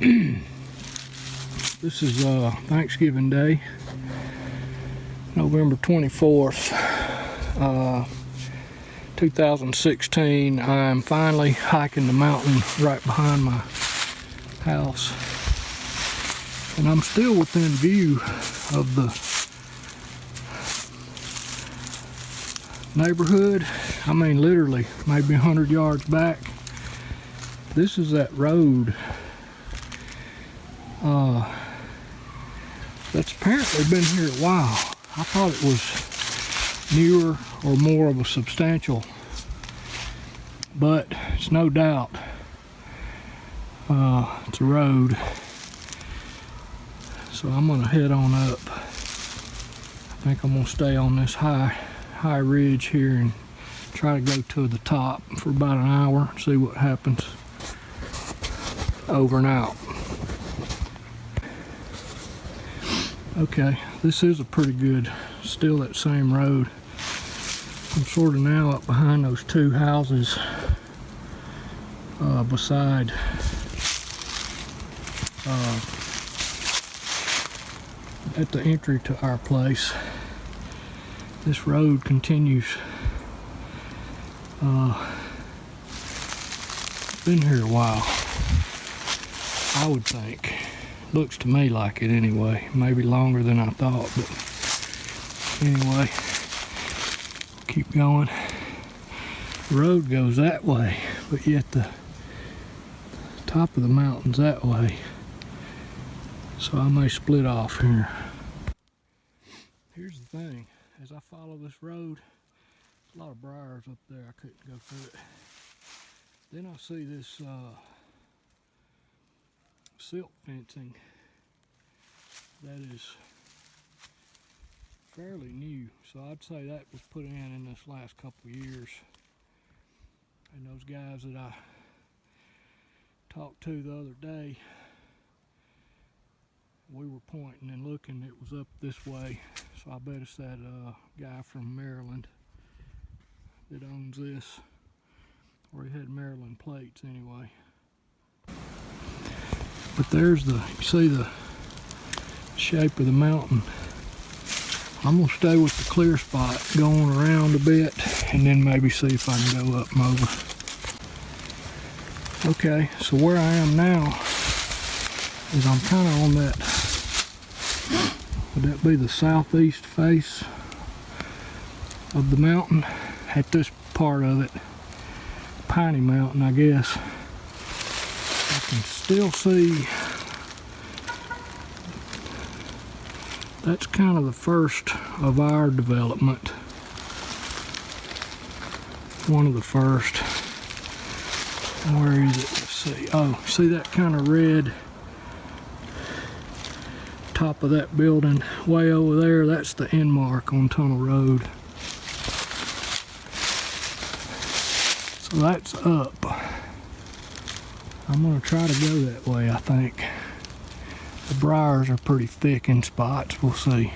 This is Thanksgiving Day, November 24th, 2016. I'm finally hiking the mountain right behind my house, and I'm still within view of the neighborhood. I mean, literally maybe 100 yards back. This is that road that's apparently been here a while. I thought it was newer or more of a substantial, but it's no doubt it's a road. So I'm gonna head on up. I think I'm gonna stay on this high ridge here and try to go to the top for about an hour and see what happens over and out. Okay, this is a pretty good, still that same road. I'm sort of now up behind those two houses beside at the entry to our place. This road continues. Been here a while, I would think. Looks to me like it anyway. Maybe longer than I thought, but anyway, keep going. The road goes that way, but yet the top of the mountain's that way. So I may split off here. Here's the thing, as I follow this road, there's a lot of briars up there. I couldn't go through it. Then I see this silk fencing that is fairly new, so I'd say that was put in this last couple of years. And those guys that I talked to the other day, we were pointing and looking, it was up this way, so I bet it's that guy from Maryland that owns this, or he had Maryland plates anyway. But there's you see the shape of the mountain. I'm gonna stay with the clear spot, going around a bit, and then maybe see if I can go up and over. Okay, so where I am now is I'm kind of on that, would that be the southeast face of the mountain? At this part of it, Piney Mountain, I guess. I can still see that's kind of the first of our development. One of the first. Where is it? Let's see. Oh, see that kind of red top of that building way over there? That's the end mark on Tunnel Road. So that's up. I'm gonna try to go that way, I think. The briars are pretty thick in spots, we'll see.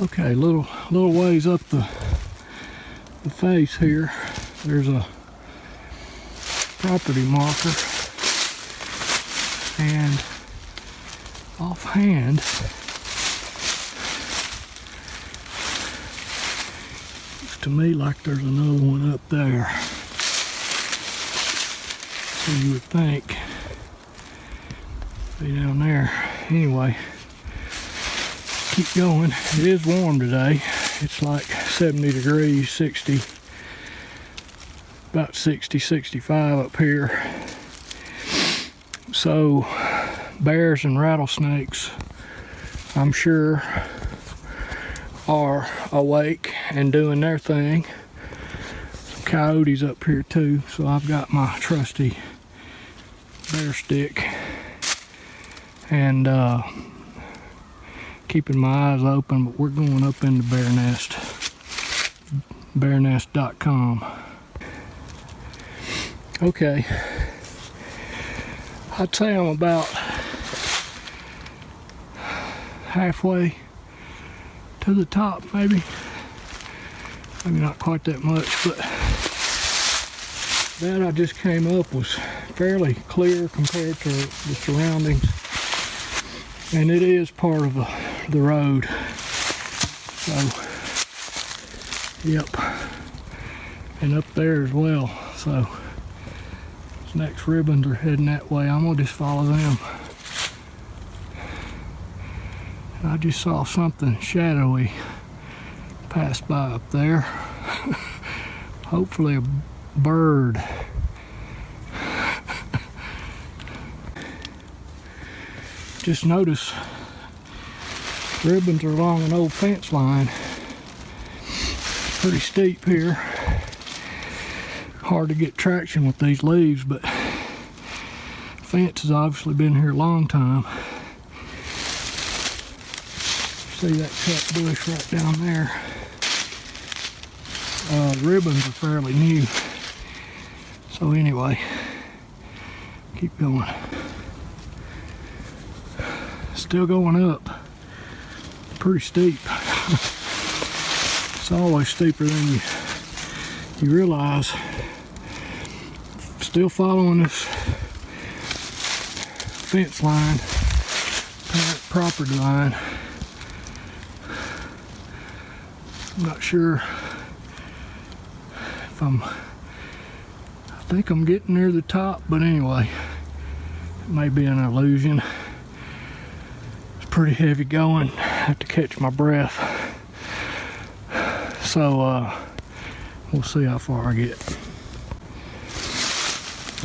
Okay, little ways up the face here, there's a property marker, and offhand, looks to me like there's another one up there. So you would think be down there. Anyway, keep going. It is warm today. It's like 70 degrees, 60, about 60, 65 up here. So bears and rattlesnakes, I'm sure, are awake and doing their thing. Some coyotes up here too, so I've got my trusty bear stick and keeping my eyes open, but we're going up into Bear Nest, bearnest.com. Okay, I'd say I'm about halfway to the top, maybe not quite that much, but That I just came up was fairly clear compared to the surroundings. And it is part of the road. So, yep. And up there as well. So, these next ribbons are heading that way. I'm gonna just follow them. I just saw something shadowy pass by up there. Hopefully a bird. Just notice ribbons are along an old fence line. Pretty steep here. Hard to get traction with these leaves, but fence has obviously been here a long time. See that cut bush right down there? The ribbons are fairly new. So anyway, keep going. Still going up. Pretty steep. It's always steeper than you realize. Still following this fence line, parent property line. I'm not sure if I think I'm getting near the top, but anyway, it may be an illusion. It's pretty heavy going. I have to catch my breath. So we'll see how far I get.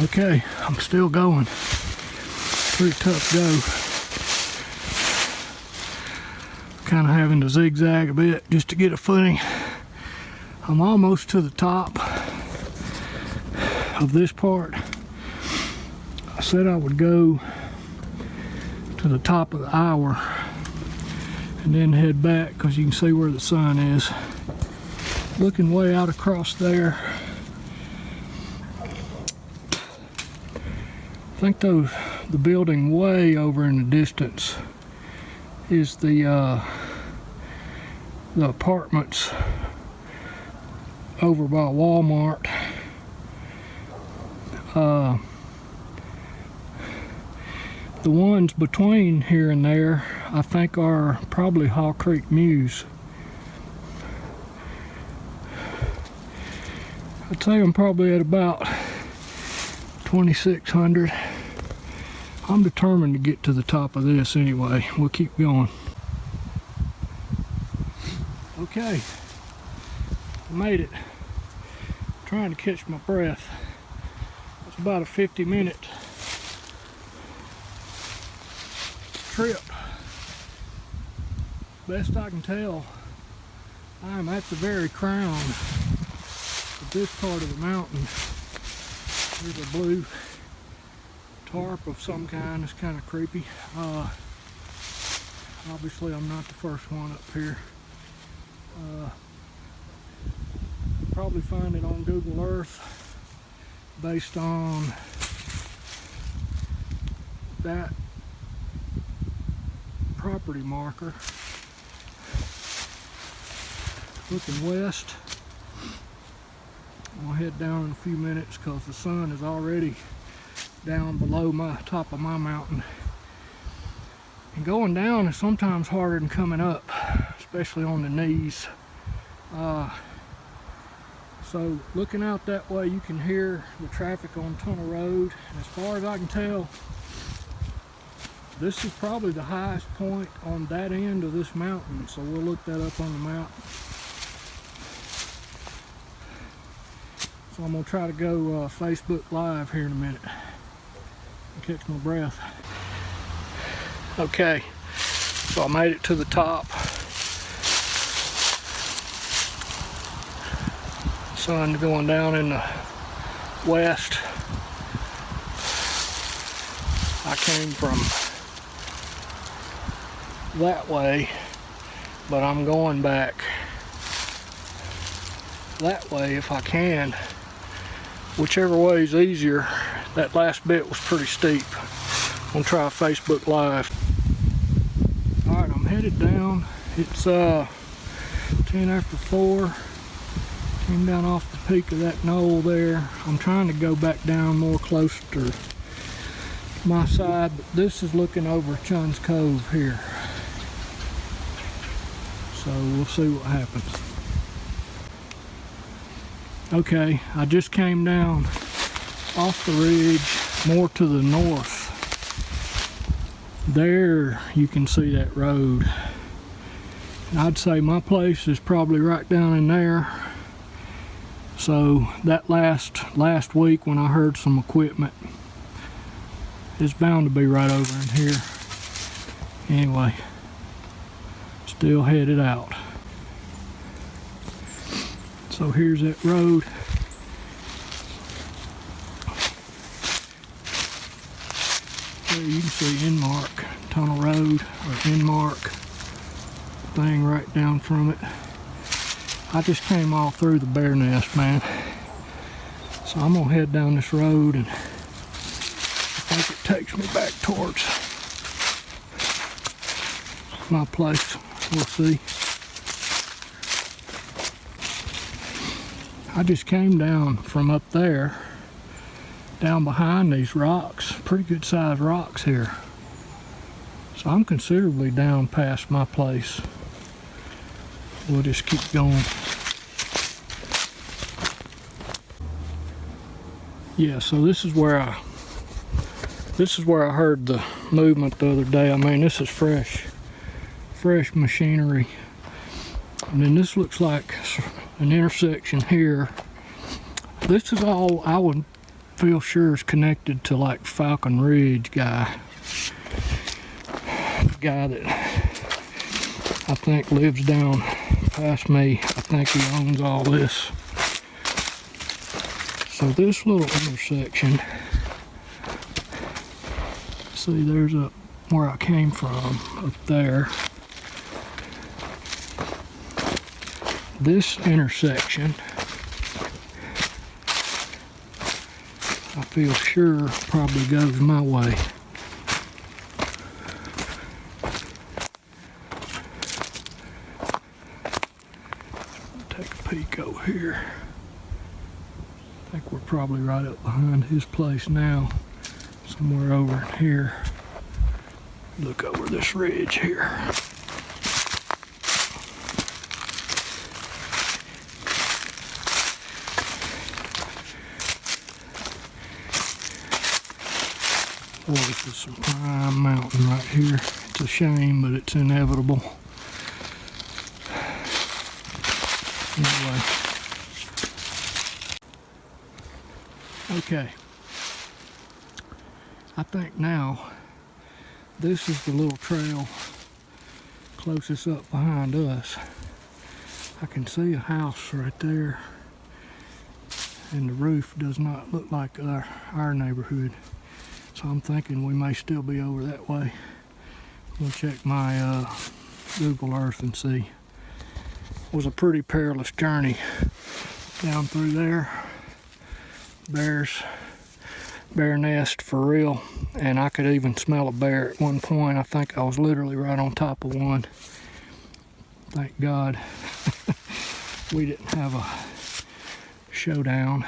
Okay, I'm still going. Pretty tough go. Kind of having to zigzag a bit just to get a footing. I'm almost to the top of this part. I said I would go to the top of the hour and then head back, because you can see where the sun is. Looking way out across there. I think the building way over in the distance is the apartments over by Walmart. The ones between here and there, I think, are probably Hall Creek Mews. I'd say I'm probably at about 2,600. I'm determined to get to the top of this anyway. We'll keep going. Okay, I made it. Trying to catch my breath. It's about a 50-minute trip. Best I can tell, I'm at the very crown of this part of the mountain. There's a blue tarp of some kind. It's kind of creepy. Obviously I'm not the first one up here. Probably find it on Google Earth based on that property marker. Looking west. I'll head down in a few minutes because the sun is already down below my top of my mountain. And going down is sometimes harder than coming up, especially on the knees. So looking out that way, you can hear the traffic on Tunnel Road. And as far as I can tell, this is probably the highest point on that end of this mountain. So we'll look that up on the map. So I'm gonna try to go Facebook Live here in a minute and catch my breath. Okay, so I made it to the top. Sun going down in the west. I came from that way, but I'm going back that way if I can. Whichever way is easier. That last bit was pretty steep. I'm gonna try Facebook Live. Alright, I'm headed down. It's 10 after 4, Came down off the peak of that knoll there. I'm trying to go back down more close to my side, but this is looking over Chun's Cove here. So we'll see what happens. Okay, I just came down off the ridge more to the north. There you can see that road. And I'd say my place is probably right down in there. So that last week when I heard some equipment, it's bound to be right over in here. Anyway, still headed out. So here's that road. There you can see Inmark Tunnel Road, or Inmark thing right down from it. I just came all through the bear nest, man. So I'm gonna head down this road and I think it takes me back towards my place. We'll see. I just came down from up there, down behind these rocks, pretty good sized rocks here. So I'm considerably down past my place. We'll just keep going. Yeah, so this is where I heard the movement the other day. I mean, this is fresh machinery. And then this looks like an intersection here. This is all I would feel sure is connected to like Falcon Ridge guy. The guy that I think lives down past me. I think he owns all this. So this little intersection, see there's where I came from up there. This intersection, I feel sure probably goes my way. Take a peek over here. I think we're probably right up behind his place now, somewhere over here. Look over this ridge here. Boy, this is some prime mountain right here. It's a shame, but it's inevitable. Anyway. Okay. I think now this is the little trail closest up behind us. I can see a house right there, and the roof does not look like our neighborhood. So I'm thinking we may still be over that way. We'll check my Google Earth and see. It was a pretty perilous journey down through there. Bear nest for real. And I could even smell a bear at one point. I think I was literally right on top of one. Thank God we didn't have a showdown.